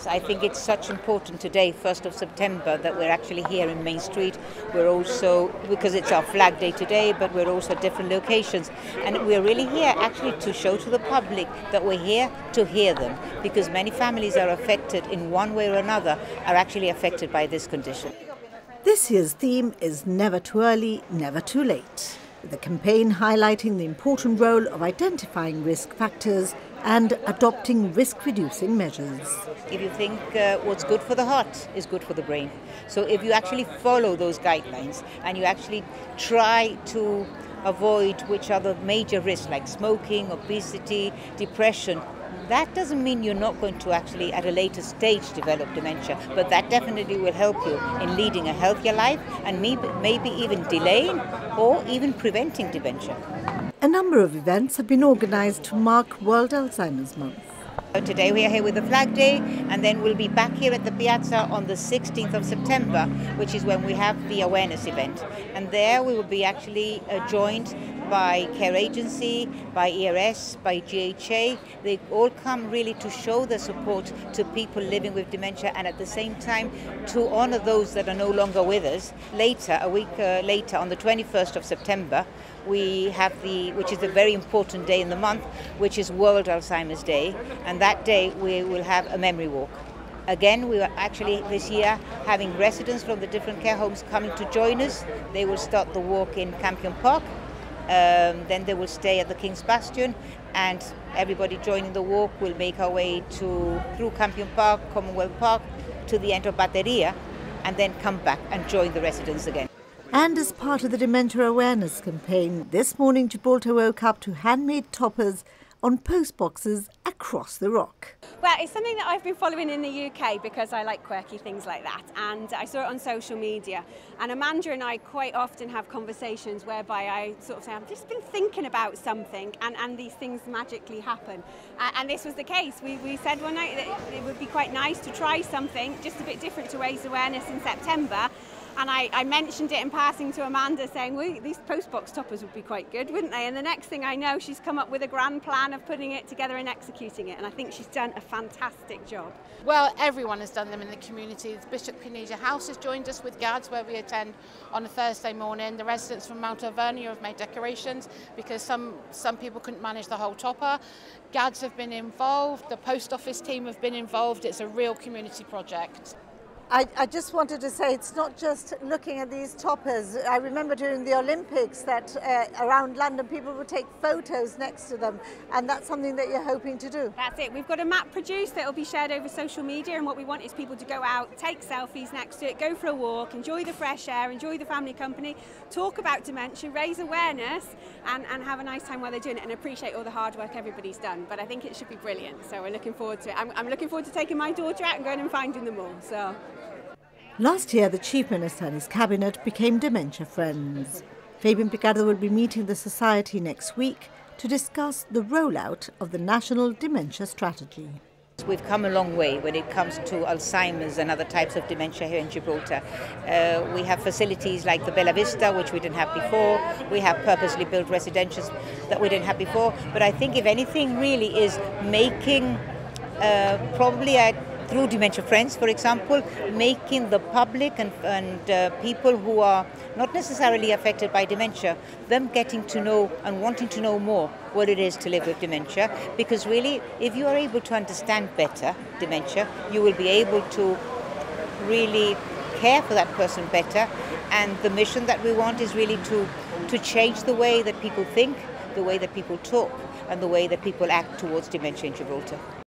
I think it's such important today, 1st of September, that we're actually here in Main Street. We're also, because it's our flag day today, but we're also at different locations. And we're really here actually to show to the public that we're here to hear them, because many families are affected in one way or another, are actually affected by this condition. This year's theme is Never Too Early, Never Too Late, with the campaign highlighting the important role of identifying risk factors and adopting risk-reducing measures. If you think what's good for the heart is good for the brain. So if you actually follow those guidelines and you actually try to avoid which are the major risks like smoking, obesity, depression, that doesn't mean you're not going to actually at a later stage develop dementia, but that definitely will help you in leading a healthier life and maybe even delaying or even preventing dementia. A number of events have been organised to mark World Alzheimer's Month. Today we are here with the Flag Day, and then we'll be back here at the Piazza on the 16th of September, which is when we have the awareness event. And there we will be actually joined by Care Agency, by ERS, by GHA. They all come really to show their support to people living with dementia, and at the same time to honour those that are no longer with us. Later, a week later, on the 21st of September, we have which is a very important day in the month, which is World Alzheimer's Day, and that day we will have a memory walk. Again, we are actually this year having residents from the different care homes coming to join us. They will start the walk in Campion Park, then they will stay at the King's Bastion, and everybody joining the walk will make our way through Campion Park, Commonwealth Park, to the end of Batteria, and then come back and join the residents again. And as part of the dementia awareness campaign, this morning Gibraltar woke up to handmade toppers on post boxes across the rock. Well, it's something that I've been following in the UK because I like quirky things like that, and I saw it on social media. And Amanda and I quite often have conversations whereby I sort of say, I've just been thinking about something, and these things magically happen. And this was the case. We said one night that it would be quite nice to try something just a bit different to raise awareness in September. And I mentioned it in passing to Amanda, saying, well, these postbox toppers would be quite good, wouldn't they? And the next thing I know, she's come up with a grand plan of putting it together and executing it. And I think she's done a fantastic job. Well, everyone has done them in the community. Bishop Caniggia House has joined us with Gads, where we attend on a Thursday morning. The residents from Mount Alvernia have made decorations because some people couldn't manage the whole topper. Gads have been involved. The post office team have been involved. It's a real community project. I just wanted to say it's not just looking at these toppers. I remember during the Olympics that around London people would take photos next to them, and that's something that you're hoping to do. That's it. We've got a map produced that will be shared over social media, and what we want is people to go out, take selfies next to it, go for a walk, enjoy the fresh air, enjoy the family company, talk about dementia, raise awareness, and have a nice time while they're doing it, and appreciate all the hard work everybody's done. But I think it should be brilliant, so we're looking forward to it. I'm looking forward to taking my daughter out and going and finding them all. So. Last year, the Chief Minister and his cabinet became Dementia Friends. Fabian Picardo will be meeting the Society next week to discuss the rollout of the National Dementia Strategy. We've come a long way when it comes to Alzheimer's and other types of dementia here in Gibraltar. We have facilities like the Bella Vista, which we didn't have before. We have purposely built residentials that we didn't have before. But I think if anything really is making through Dementia Friends, for example, making the public and people who are not necessarily affected by dementia, them getting to know and wanting to know more what it is to live with dementia. Because really, if you are able to understand better dementia, you will be able to really care for that person better. And the mission that we want is really to change the way that people think, the way that people talk, and the way that people act towards dementia in Gibraltar.